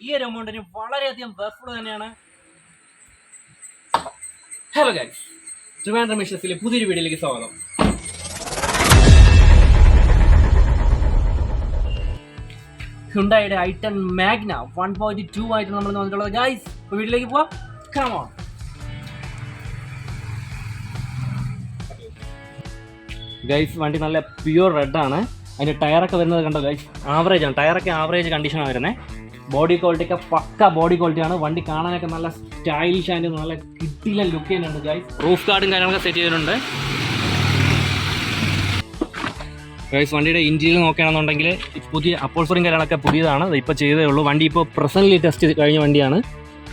ഈ ഒരു എമൗണ്ടിന് വളരെയധികം വർക്ക്ഫുൾ തന്നെയാണ്. ഹലോ ഗൈസ്, ട്രിവാൻഡ്രം മിഷൻസിലെ പുതിയൊരു വീഡിയോയിലേക്ക് സ്വാഗതം. ഹ്യുണ്ടായിയുടെ i10 മാഗ്ന 1.2 ആയിട്ട് നമ്മൾ വന്നിട്ടുള്ളത് ഗൈസ്. ഇപ്പോൾ വീട്ടിലേക്ക് പോവാം. Come on. ഗൈസ്, വണ്ടി നല്ല പ്യൂർ റെഡ് ആണ്. അതിൻ്റെ ടയറൊക്കെ വരുന്നത് കണ്ടോ ഗൈസ്, ആവറേജ് ആണ്. ടയറൊക്കെ ആവറേജ് കണ്ടീഷനാണ് വരുന്നത്. ബോഡി ക്വാളിറ്റിയൊക്കെ പക്ക ബോഡി ക്വാളിറ്റിയാണ്. വണ്ടി കാണാനൊക്കെ നല്ല സ്റ്റൈലിഷ് ആൻഡ് നല്ല കിട്ടില്ല ലുക്ക് ചെയ്യുന്നുണ്ട് ഗൈസ്. റൂഫ് ഗാർഡും കാര്യങ്ങളൊക്കെ സെറ്റ് ചെയ്തിട്ടുണ്ട് ഗൈസ്. വണ്ടിയുടെ ഇൻറ്റീരിയർ നോക്കുകയാണെന്നുണ്ടെങ്കിൽ പുതിയ അപ്പോൾസറിയും കാര്യങ്ങളൊക്കെ പുതിയതാണ്. ഇപ്പോൾ ചെയ്തേ ഉള്ളൂ. വണ്ടി ഇപ്പോൾ പ്രസൻ്റ്ലി ടെസ്റ്റ് കഴിഞ്ഞ വണ്ടിയാണ്.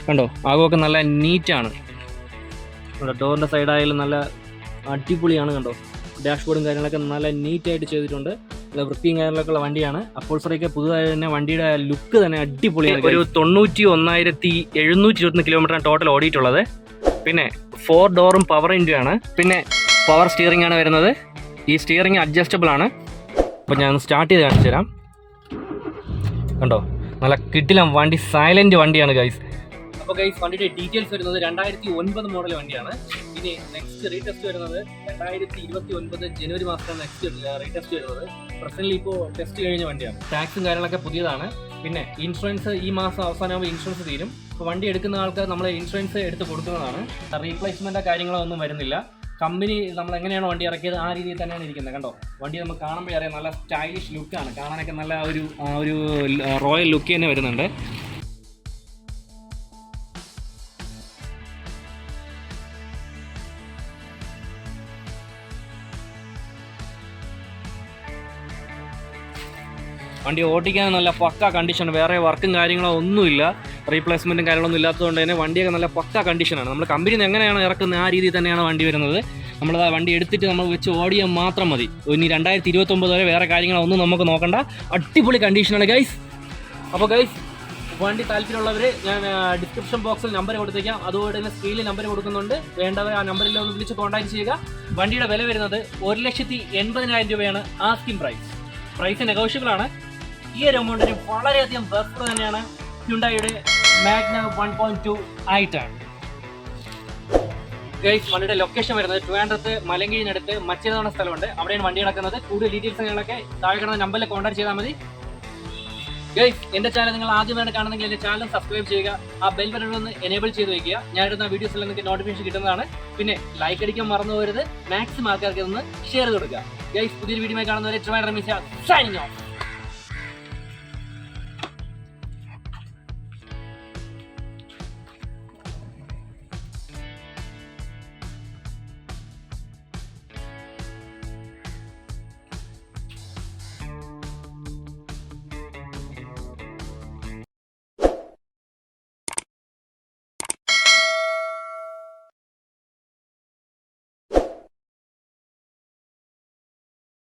കണ്ടോ, ആകമൊക്കെ നല്ല നീറ്റാണ്. ഡോറിൻ്റെ സൈഡായാലും നല്ല അടിപൊളിയാണ്. കണ്ടോ, ഡാഷ്ബോർഡും കാര്യങ്ങളൊക്കെ നല്ല നീറ്റായിട്ട് ചെയ്തിട്ടുണ്ട്. നല്ല വൃത്തിയും കാര്യങ്ങളൊക്കെ ഉള്ള വണ്ടിയാണ്. അപ്പോൾസറിയൊക്കെ പുതുതായി തന്നെ വണ്ടിയുടെ ലുക്ക് തന്നെ അടിപൊളിയാണ്. ഒരു 91,721 കിലോമീറ്ററാണ് ടോട്ടൽ ഓടിയിട്ടുള്ളത്. പിന്നെ 4 ഡോറും പവർ വിൻഡോ ആണ്. പിന്നെ പവർ സ്റ്റിയറിംഗ് ആണ് വരുന്നത്. ഈ സ്റ്റിയറിംഗ് അഡ്ജസ്റ്റബിൾ ആണ്. അപ്പോൾ ഞാൻ സ്റ്റാർട്ട് ചെയ്ത് കാണിച്ചു തരാം. കണ്ടോ, നല്ല കിടിലം വണ്ടി, സൈലൻറ്റ് വണ്ടിയാണ് ഗൈസ്. അപ്പോൾ ഗൈസ്, വണ്ടിയുടെ ഡീറ്റെയിൽസ് വരുന്നത് 2009 മോഡൽ വണ്ടിയാണ്. ഇനി നെക്സ്റ്റ് റീടെസ്റ്റ് വരുന്നത് 2029 ജനുവരി മാസത്തിലാണ് നെക്സ്റ്റ് റീടെസ്റ്റ് വരുന്നത്. പ്രസൻ്റ്ലി ഇപ്പോൾ ടെസ്റ്റ് കഴിഞ്ഞ വണ്ടിയാണ്. ടാക്സും കാര്യങ്ങളൊക്കെ പുതിയതാണ്. പിന്നെ ഇൻഷുറൻസ് ഈ മാസം അവസാനമാകുമ്പോൾ ഇൻഷുറൻസ് തീരും. അപ്പോൾ വണ്ടി എടുക്കുന്ന ആൾക്ക് നമ്മൾ ഇൻഷുറൻസ് എടുത്ത് കൊടുക്കുന്നതാണ്. റീപ്ലേസ്മെൻറ്റോ കാര്യങ്ങളോ ഒന്നും വരുന്നില്ല. കമ്പനി നമ്മൾ എങ്ങനെയാണോ വണ്ടി ഇറക്കിയത് ആ രീതിയിൽ തന്നെയാണ് ഇരിക്കുന്നത്. കണ്ടോ, വണ്ടി നമുക്ക് കാണുമ്പോൾ അറിയാം നല്ല സ്റ്റൈലിഷ് ലുക്കാണ്. കാണാനൊക്കെ നല്ല ഒരു റോയൽ ലുക്ക് തന്നെ വരുന്നുണ്ട്. വണ്ടി ഓടിക്കാൻ നല്ല പക്ക കണ്ടീഷൻ. വേറെ വർക്കും കാര്യങ്ങളോ ഒന്നുമില്ല. റീപ്ലേസ്മെൻറ്റും കാര്യങ്ങളൊന്നും ഇല്ലാത്തതുകൊണ്ട് തന്നെ വണ്ടിയൊക്കെ നല്ല പക്ക കണ്ടീഷനാണ്. നമ്മൾ കമ്പനിയിൽ നിന്ന് എങ്ങനെയാണ് ഇറക്കുന്നത് ആ രീതിയിൽ തന്നെയാണ് വണ്ടി വരുന്നത്. നമ്മൾ ആ വണ്ടി എടുത്തിട്ട് നമ്മൾ വെച്ച് ഓടിയാൽ മാത്രം മതി. ഇനി 2029 വരെ വേറെ കാര്യങ്ങളൊന്നും നമുക്ക് നോക്കണ്ട. അടിപൊളി കണ്ടീഷനാണ് ഗൈസ്. അപ്പോൾ ഗൈസ്, വണ്ടി താല്പര്യമുള്ളവർ ഞാൻ ഡിസ്ക്രിപ്ഷൻ ബോക്സിൽ നമ്പർ കൊടുത്തേക്കാം. അതുപോലെ തന്നെ സ്ക്രീനിൽ നമ്പർ കൊടുക്കുന്നുണ്ട്. വേണ്ടവർ ആ നമ്പറിൽ ഒന്ന് വിളിച്ച് കോൺടാക്ട് ചെയ്യുക. വണ്ടിയുടെ വില വരുന്നത് 1,80,000 രൂപയാണ് ആസ്കിംഗ് പ്രൈസ്. പ്രൈസ് നെഗോഷ്യബിൾ ആണ്. ഈ ഒരു എമൗണ്ടിന് വളരെയധികം വർക്ക്ഫുൾ തന്നെയാണ്. ഹ്യുണ്ടായിയുടെ മാഗ്ന 1.2 ആയിട്ടാണ് ഗൈസ്. വണ്ടിയുടെ ലൊക്കേഷൻ വരുന്നത് ട്രിവാൻഡ്രത്ത് മലങ്കീഴിനടുത്ത് മച്ചേരി എന്ന സ്ഥലമുണ്ട്. അവിടെയാണ് വണ്ടി നടക്കുന്നത്. കൂടുതൽ ഡീറ്റെയിൽസുകളൊക്കെ താഴെ കിടന്ന നമ്പറിൽ കോൺടാക്ട് ചെയ്താൽ മതി ഗൈസ്. എൻ്റെ ചാനൽ നിങ്ങൾ ആദ്യമായിട്ട് കാണുന്നെങ്കിൽ എൻ്റെ ചാനൽ സബ്സ്ക്രൈബ് ചെയ്യുക. ആ ബെൽ ബട്ടൺ ഒന്ന് എനേബിൾ ചെയ്ത് വയ്ക്കുക. ഞാനിടുന്ന വീഡിയോസിൽ നിങ്ങൾക്ക് നോട്ടിഫിക്കേഷൻ കിട്ടുന്നതാണ്. പിന്നെ ലൈക്ക് അടിക്കാൻ മറന്നു പോകരുത്. മാക്സിമം ആൾക്കാർക്ക് ഒന്ന് ഷെയർ ചെയ്ത് കൊടുക്കുക ഗൈസ്. പുതിയൊരു വീഡിയോ കാണുന്നവരെ ട്രിവാൻഡ്രം മിഷൻസ് സൈനിങ് ഓഫ്.